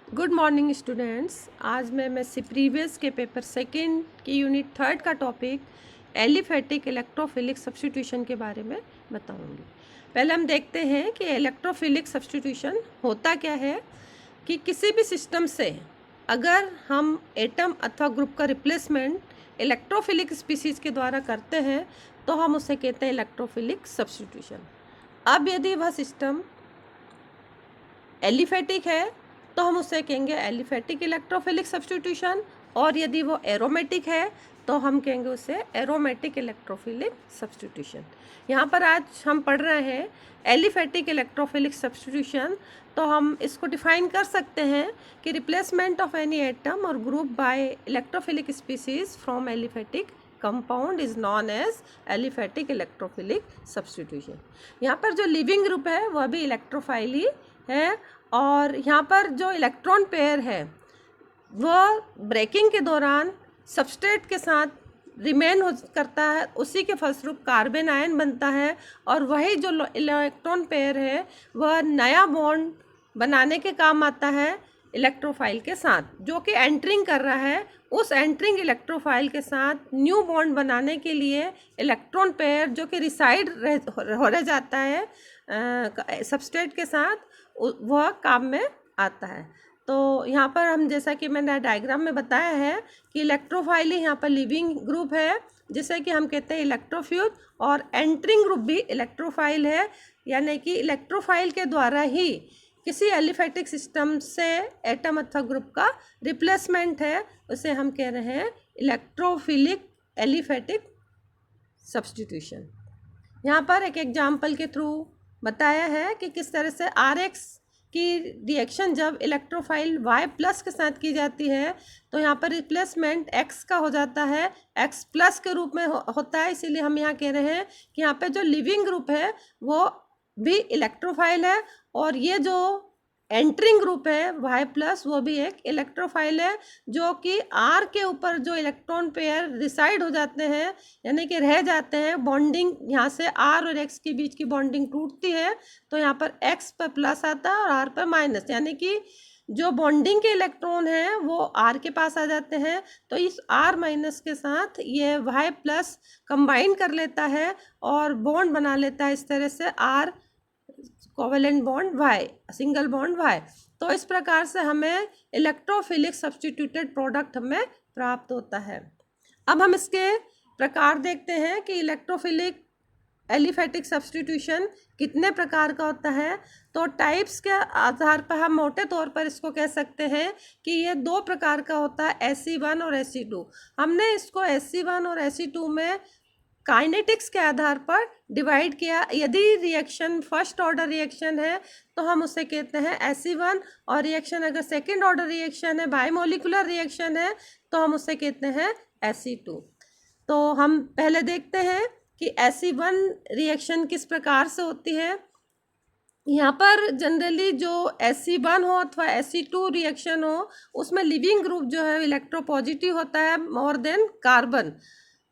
Good morning students. आज मैं previous के पेपर सेकंड की यूनिट थर्ड का टॉपिक एलिफेटिक इलेक्ट्रोफिलिक सब्स्टिट्यूशन के बारे में बताऊंगी। पहले हम देखते हैं कि इलेक्ट्रोफिलिक सब्स्टिट्यूशन होता क्या है। कि किसी भी सिस्टम से अगर हम एटम अथवा ग्रुप का रिप्लेसमेंट इलेक्ट्रोफिलिक स्पीसीज के द्वारा करते हैं तो हम उसे कहते हैं इलेक्ट्रोफिलिक सब्स्टिट्यूशन। अब यदि वह सिस्टम एलिफेटिक है तो हम उसे कहेंगे एलिफेटिक इलेक्ट्रोफिलिक सब्स्टिट्यूशन, और यदि वो एरोमेटिक है तो हम कहेंगे उसे एरोमेटिक इलेक्ट्रोफिलिक सब्स्टिट्यूशन। यहाँ पर आज हम पढ़ रहे हैं एलिफेटिक इलेक्ट्रोफिलिक सब्स्टिट्यूशन। तो हम इसको डिफाइन कर सकते हैं कि replacement of any atom or group by electrophilic species from aliphatic compound is known as aliphatic electrophilic substitution. यहाँ पर जो लिविंग ग्रुप है वह भी इलेक्ट्रोफाइल ही है, और यहाँ पर जो इलेक्ट्रॉन पेयर है वह ब्रेकिंग के दौरान सबस्ट्रेट के साथ रिमेन करता है, उसी के फलस्वरूप कार्बन आयन बनता है, और वही जो इलेक्ट्रॉन पेयर है वह नया बॉन्ड बनाने के काम आता है इलेक्ट्रोफाइल के साथ, जो कि एंटरिंग कर रहा है। उस एंटरिंग इलेक्ट्रोफाइल के साथ न्यू बॉन्ड बनाने के लिए इलेक्ट्रॉन पेयर जो कि रिसाइड रह जाता है सबस्ट्रेट के साथ, वह काम में आता है। तो यहाँ पर हम, जैसा कि मैंने डायग्राम में बताया है कि इलेक्ट्रोफाइल ही यहाँ पर लिविंग ग्रुप है जिसे कि हम कहते हैं इलेक्ट्रोफ्यूज, और एंटरिंग ग्रुप भी इलेक्ट्रोफाइल है, यानी कि इलेक्ट्रोफाइल के द्वारा ही किसी एलिफेटिक सिस्टम से एटम अथवा ग्रुप का रिप्लेसमेंट है, उसे हम कह रहे हैं इलेक्ट्रोफिलिक एलिफेटिक सब्स्टिट्यूशन। यहाँ पर एक एग्जाम्पल के थ्रू बताया है कि किस तरह से RX की रिएक्शन जब इलेक्ट्रोफाइल Y+ के साथ की जाती है तो यहाँ पर रिप्लेसमेंट X का हो जाता है, X+ के रूप में होता है। इसीलिए हम यहाँ कह रहे हैं कि यहाँ पे जो लिविंग ग्रुप है वो भी इलेक्ट्रोफाइल है, और ये जो एंटरिंग ग्रुप है Y+, वो भी एक इलेक्ट्रोफाइल है, जो कि R के ऊपर जो इलेक्ट्रॉन पेयर रिसाइड हो जाते हैं, यानी कि रह जाते हैं। बॉन्डिंग यहाँ से R और X के बीच की बॉन्डिंग टूटती है तो यहाँ पर X पर प्लस आता है और R पर माइनस, यानी कि जो बॉन्डिंग के इलेक्ट्रॉन हैं वो R के पास आ जाते हैं। तो इस R- के साथ ये Y+ कंबाइन कर लेता है और बॉन्ड बना लेता है, इस तरह से R covalent bond Y, single bond Y। तो इस प्रकार से हमें इलेक्ट्रोफिलिक सब्स्टिट्यूटेड प्रोडक्ट हमें प्राप्त होता है। अब हम इसके प्रकार देखते हैं कि इलेक्ट्रोफिलिक एलिफेटिक सब्स्टिट्यूशन कितने प्रकार का होता है। तो टाइप्स के आधार पर हम मोटे तौर पर इसको कह सकते हैं कि ये 2 प्रकार का होता है, Sc1 और Sc2। हमने इसको Sc1 और Sc2 में काइनेटिक्स के आधार पर डिवाइड किया। यदि रिएक्शन फर्स्ट ऑर्डर रिएक्शन है तो हम उसे कहते हैं Sc1, और रिएक्शन अगर सेकेंड ऑर्डर रिएक्शन है, बायोमोलिकुलर रिएक्शन है, तो हम उसे कहते हैं Sc2। तो हम पहले देखते हैं कि Sc1 रिएक्शन किस प्रकार से होती है। यहाँ पर जनरली जो Sc1 हो अथवा Sc2 रिएक्शन हो, उसमें लिविंग ग्रुप जो है इलेक्ट्रोपॉजिटिव होता है more than carbon.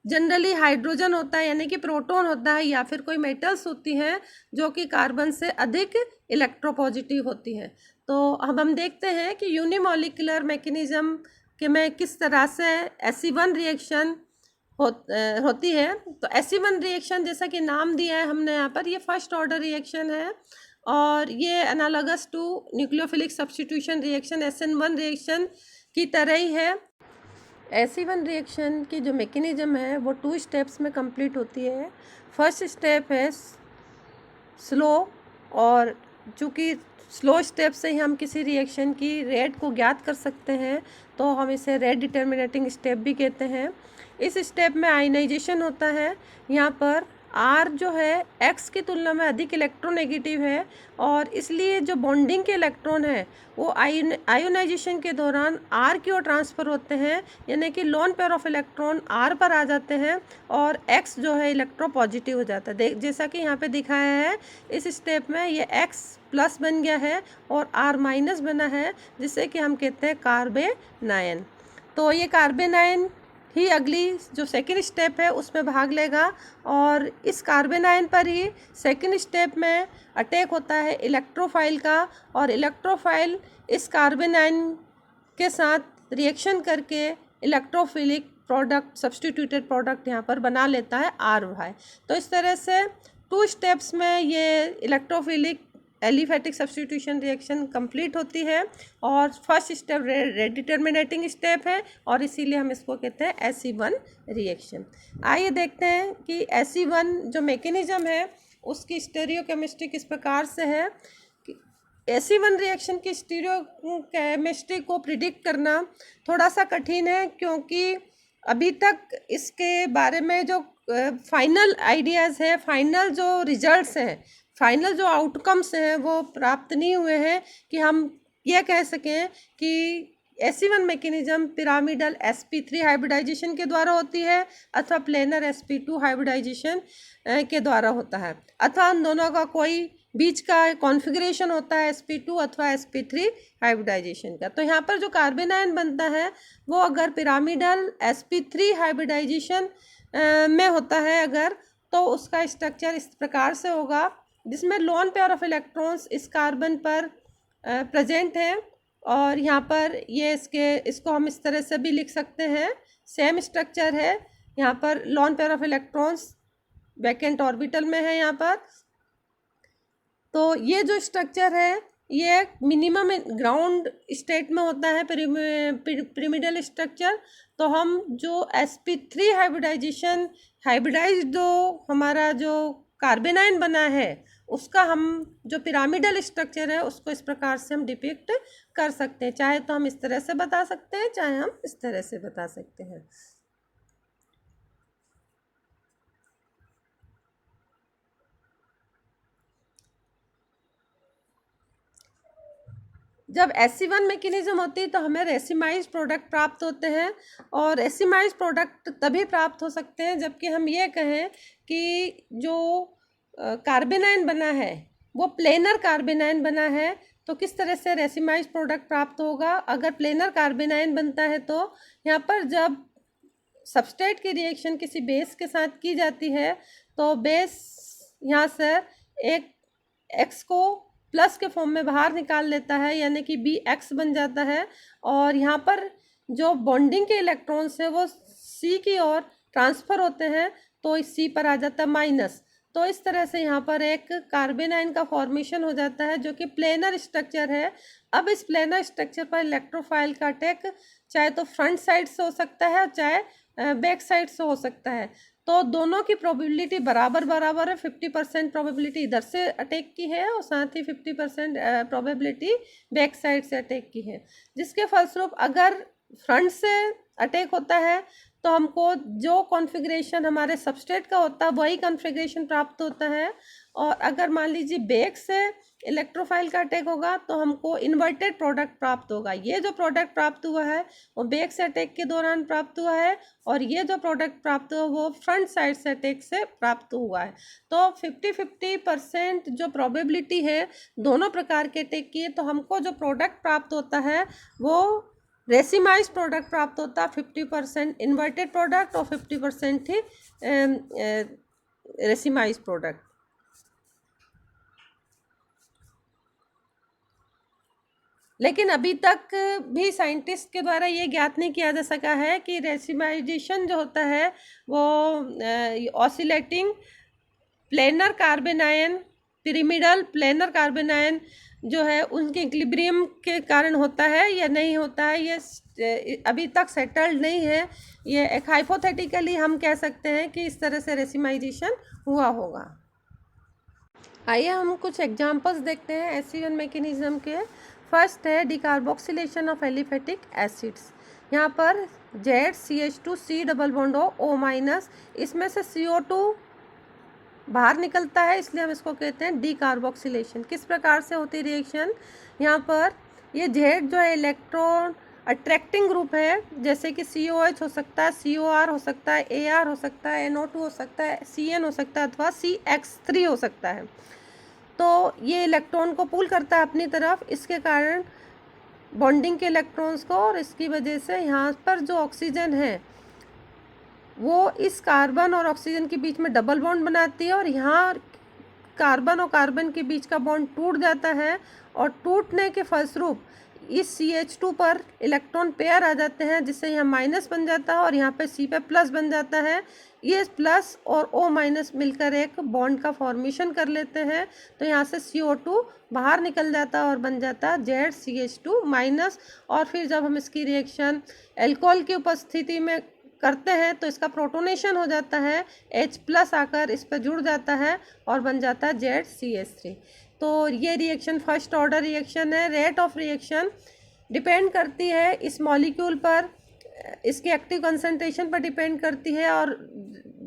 Generally hydrogen होता है, यानी कि प्रोटॉन होता है, या फिर कोई मेटल्स होती हैं जो कि कार्बन से अधिक इलेक्ट्रोपॉजिटिव होती हैं। तो अब हम देखते हैं कि यूनिमोलिकुलर मैकेनिज्म के में किस तरह से Sc1 रिएक्शन होती है। तो Sc1 रिएक्शन, जैसा कि नाम दिया है हमने यहाँ पर, ये फर्स्ट ऑर्डर रिएक्शन है, और ये analogous to nucleophilic substitution reaction SN1 reaction की तरह ही है। Sc1 रिएक्शन की जो मैकेनिज्म है वो 2 स्टेप्स में कंप्लीट होती है। फर्स्ट स्टेप है स्लो, और चूँकि स्लो स्टेप से ही हम किसी रिएक्शन की रेट को ज्ञात कर सकते हैं तो हम इसे रेट डिटर्मिनेटिंग स्टेप भी कहते हैं। इस स्टेप में आयनाइजेशन होता है। यहाँ पर R जो है X की तुलना में अधिक इलेक्ट्रोनेगेटिव है, और इसलिए जो बॉन्डिंग के इलेक्ट्रॉन है वो आयोनाइजेशन के दौरान R की ओर ट्रांसफ़र होते हैं, यानी कि lone pair of electron R पर आ जाते हैं, और X जो है इलेक्ट्रोपॉजिटिव हो जाता है। जैसा कि यहाँ पे दिखाया है, इस स्टेप में ये X+ बन गया है और R- बना है, जिसे कि हम कहते हैं कार्बेनायन। तो ये कार्बेनायन ही अगली जो सेकेंड स्टेप है उसमें भाग लेगा, और इस कार्बन आयन पर ही सेकेंड स्टेप में अटैक होता है इलेक्ट्रोफाइल का, और इलेक्ट्रोफाइल इस कार्बन आयन के साथ रिएक्शन करके इलेक्ट्रोफिलिक प्रोडक्ट, सब्स्टिट्यूटेड प्रोडक्ट यहाँ पर बना लेता है R Y। तो इस तरह से 2 स्टेप्स में ये electrophilic aliphatic substitution reaction complete होती है, और फर्स्ट स्टेप रेडिटर्मिनेटिंग स्टेप है, और इसीलिए हम इसको कहते हैं SE1 रिएक्शन। आइए देखते हैं कि SE1 जो मैकेनिज्म है उसकी स्टीरियोकेमिस्ट्री किस प्रकार से है। SE1 रिएक्शन की स्टीरियोकेमिस्ट्री को प्रिडिक्ट करना थोड़ा सा कठिन है, क्योंकि अभी तक इसके बारे में जो फाइनल आइडियाज़ है, फाइनल जो रिजल्ट्स हैं, फाइनल जो आउटकम्स हैं वो प्राप्त नहीं हुए हैं कि हम यह कह सकें कि SE1 mechanism pyramidal sp3 hybridisation के द्वारा होती है अथवा प्लेनर sp2 हाइब्रिडाइजेशन के द्वारा होता है, अथवा उन दोनों का कोई बीच का कॉन्फ़िगरेशन होता है sp2 अथवा sp3 हाइब्रिडाइजेशन का। तो यहाँ पर जो कार्बन आयन बनता है वो अगर पिरामिडल sp3 हाइब्रिडाइजेशन में होता है अगर, तो उसका स्ट्रक्चर इस प्रकार से होगा जिसमें लोन पेयर ऑफ इलेक्ट्रॉन्स इस कार्बन पर प्रेजेंट है, और यहाँ पर ये इसको हम इस तरह से भी लिख सकते हैं, सेम स्ट्रक्चर है। यहाँ पर lone pair of electrons vacant orbital में है यहाँ पर। तो ये जो स्ट्रक्चर है ये मिनिमम ग्राउंड स्टेट में होता है पिरामिडल स्ट्रक्चर। तो हम जो sp3 हाइब्रिडाइज्ड जो हमारा जो कार्बन आयन बना है उसका हम जो पिरामिडल स्ट्रक्चर है उसको इस प्रकार से हम डिपिक्ट कर सकते हैं। चाहे तो हम इस तरह से बता सकते हैं, चाहे हम इस तरह से बता सकते हैं। जब SE1 मैकेनिज्म होती है तो हमें रेसिमाइज प्रोडक्ट प्राप्त होते हैं, और रेसिमाइज प्रोडक्ट तभी प्राप्त हो सकते हैं जबकि हम ये कहें कि जो कार्बन आयन बना है वो प्लेनर कार्बन आयन बना है। तो किस तरह से रेसिमाइज प्रोडक्ट प्राप्त होगा? अगर प्लेनर कार्बन आयन बनता है तो यहाँ पर जब सबस्ट्रेट की रिएक्शन किसी बेस के साथ की जाती है तो बेस यहाँ से एक X को प्लस के फॉर्म में बाहर निकाल लेता है, यानी कि Bx बन जाता है, और यहाँ पर जो बॉन्डिंग के इलेक्ट्रॉन्स है वो C की ओर ट्रांसफ़र होते हैं, तो इस C पर आ जाता है माइनस। तो इस तरह से यहाँ पर एक कार्बन आयन का फॉर्मेशन हो जाता है जो कि प्लेनर स्ट्रक्चर है। अब इस प्लेनर स्ट्रक्चर पर इलेक्ट्रोफाइल का अटैक चाहे तो फ्रंट साइड से हो सकता है, चाहे बैक साइड से हो सकता है। तो दोनों की प्रोबेबिलिटी बराबर है। 50% प्रोबेबिलिटी इधर से अटैक की है और साथ ही 50% प्रोबेबिलिटी बैक साइड से अटैक की है, जिसके फलस्वरूप अगर फ्रंट से अटैक होता है तो हमको जो कॉन्फ़िगरेशन हमारे सबस्ट्रेट का होता है वही कॉन्फ़िगरेशन प्राप्त होता है, और अगर मान लीजिए बैक से इलेक्ट्रोफाइल का अटैक होगा तो हमको इन्वर्टेड प्रोडक्ट प्राप्त होगा। ये जो प्रोडक्ट प्राप्त हुआ है वो बैक से अटैक के दौरान प्राप्त हुआ है, और ये जो प्रोडक्ट प्राप्त हुआ वो फ्रंट साइड से अटैक से प्राप्त हुआ है। तो 50% जो प्रोबेबिलिटी है दोनों प्रकार के अटैक की है, तो हमको जो प्रोडक्ट प्राप्त होता है वो रेसिमाइज प्रोडक्ट प्राप्त होता है। 50% इन्वर्टेड प्रोडक्ट और 50% ही रेसिमाइज प्रोडक्ट। लेकिन अभी तक भी साइंटिस्ट के द्वारा ये ज्ञात नहीं किया जा सका है कि रेसिमाइजेशन जो होता है वो oscillating planar carbon ion, pyramidal planar carbon ion जो है उनके इक्विलिब्रियम के कारण होता है या नहीं होता है, ये अभी तक सेटल्ड नहीं है। ये एक हाइपोथेटिकली हम कह सकते हैं कि इस तरह से रेसिमाइजेशन हुआ होगा। आइए हम कुछ एग्जांपल्स देखते हैं SE1 मैकेनिज्म के। फर्स्ट है डिकार्बोक्सिलेशन ऑफ एलिफेटिक एसिड्स। यहाँ पर ZCH2C डबल बॉन्ड O-, इसमें से CO2 बाहर निकलता है, इसलिए हम इसको कहते हैं डिकार्बोक्सिलेशन। किस प्रकार से होती है रिएक्शन? यहाँ पर ये Z जो है इलेक्ट्रॉन अट्रैक्टिंग ग्रुप है, जैसे कि COH हो सकता है, COR हो सकता है, AR हो सकता है, NO2 हो सकता है, CN हो सकता है अथवा CX3 हो सकता है। तो ये इलेक्ट्रॉन को पुल करता है अपनी तरफ, इसके कारण बॉन्डिंग के इलेक्ट्रॉन्स को, और इसकी वजह से यहाँ पर जो ऑक्सीजन है वो इस कार्बन और ऑक्सीजन के बीच में डबल बॉन्ड बनाती है और यहाँ कार्बन और कार्बन के बीच का बॉन्ड टूट जाता है और टूटने के फलस्वरूप इस CH2 पर इलेक्ट्रॉन पेयर आ जाते हैं, जिससे यहाँ माइनस बन जाता है और यहाँ पे C पे प्लस बन जाता है। ये प्लस और O माइनस मिलकर एक बॉन्ड का फॉर्मेशन कर लेते हैं, तो यहाँ से CO2 बाहर निकल जाता है और बन जाता है ZCH2 माइनस। और फिर जब हम इसकी रिएक्शन एल्कोहल की उपस्थिति में करते हैं तो इसका प्रोटोनेशन हो जाता है, H प्लस आकर इस पर जुड़ जाता है और बन जाता है ZCH3। तो ये रिएक्शन फर्स्ट ऑर्डर रिएक्शन है। रेट ऑफ रिएक्शन डिपेंड करती है इस मॉलिक्यूल पर, इसके एक्टिव कंसंट्रेशन पर डिपेंड करती है और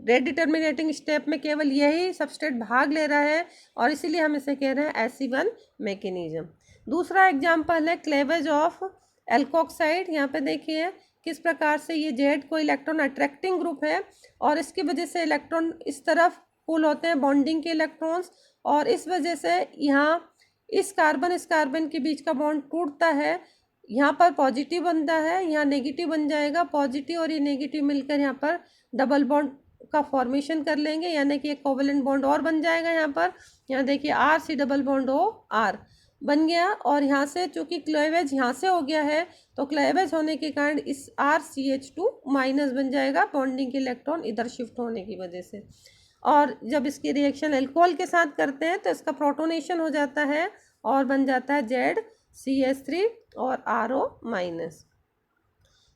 रेट डिटर्मिनेटिंग स्टेप में केवल यही सबस्ट्रेट भाग ले रहा है और इसीलिए हम इसे कह रहे हैं SE1 मैकेनिज्म। दूसरा एग्जाम्पल है क्लेवेज ऑफ एल्कोक्साइड। यहाँ पे देखिए किस प्रकार से ये जेड को इलेक्ट्रॉन अट्रैक्टिंग ग्रुप है और इसकी वजह से इलेक्ट्रॉन इस तरफ पुल होते हैं, बॉन्डिंग के इलेक्ट्रॉन्स, और इस वजह से यहाँ इस कार्बन के बीच का बॉन्ड टूटता है। यहाँ पर पॉजिटिव बनता है, यहाँ नेगेटिव बन जाएगा। पॉजिटिव और ये नेगेटिव मिलकर यहाँ पर डबल बॉन्ड का फॉर्मेशन कर लेंगे, यानी कि एक कोवेलेंट बॉन्ड और बन जाएगा। यहाँ देखिए RC डबल बॉन्ड OR बन गया और यहाँ से चूँकि क्लेवेज यहाँ से हो गया है तो क्लेवेज होने के कारण इस RCH2 माइनस बन जाएगा, बॉन्डिंग के इलेक्ट्रॉन इधर शिफ्ट होने की वजह से। और जब इसकी रिएक्शन अल्कोहल के साथ करते हैं तो इसका प्रोटोनेशन हो जाता है और बन जाता है ZCH3 और RO माइनस।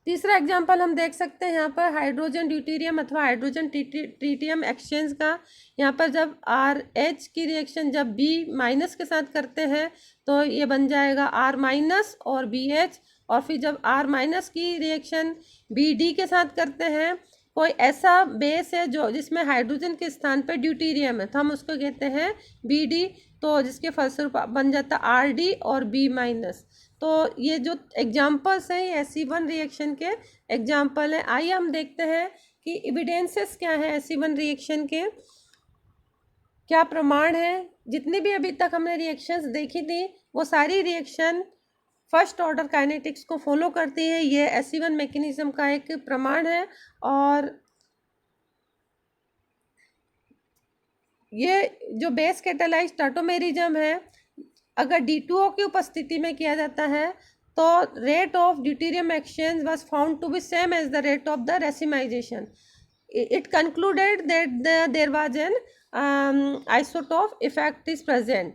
तीसरा एग्जाम्पल हम देख सकते हैं यहाँ पर हाइड्रोजन ड्यूटेरियम अथवा हाइड्रोजन ट्रीटियम एक्सचेंज का। यहाँ पर जब RH की रिएक्शन जब B माइनस के साथ करते हैं तो ये बन जाएगा R माइनस और BH, और फिर जब R माइनस की रिएक्शन BD के साथ करते हैं, कोई ऐसा बेस है जो जिसमें हाइड्रोजन के स्थान पर ड्यूटेरियम है तो हम उसको कहते हैं BD, तो जिसके फलस्वरूप बन जाता है RD और B माइनस। तो ये जो एग्जाम्पल्स हैं ये SE1 रिएक्शन के एग्जाम्पल हैं। आइए हम देखते हैं कि एविडेंसेस क्या हैं SE1 रिएक्शन के, क्या प्रमाण है। जितनी भी अभी तक हमने रिएक्शंस देखी थी वो सारी रिएक्शन फर्स्ट ऑर्डर काइनेटिक्स को फॉलो करती है। ये SE1 मैकेनिज्म का एक प्रमाण है और ये जो बेस कैटालाइज्ड टॉटोमेरिज्म है, अगर D2O की उपस्थिति में किया जाता है तो rate of deuterium exchange was found to be same as the rate of the racemization. It concluded that there was an isotope effect is present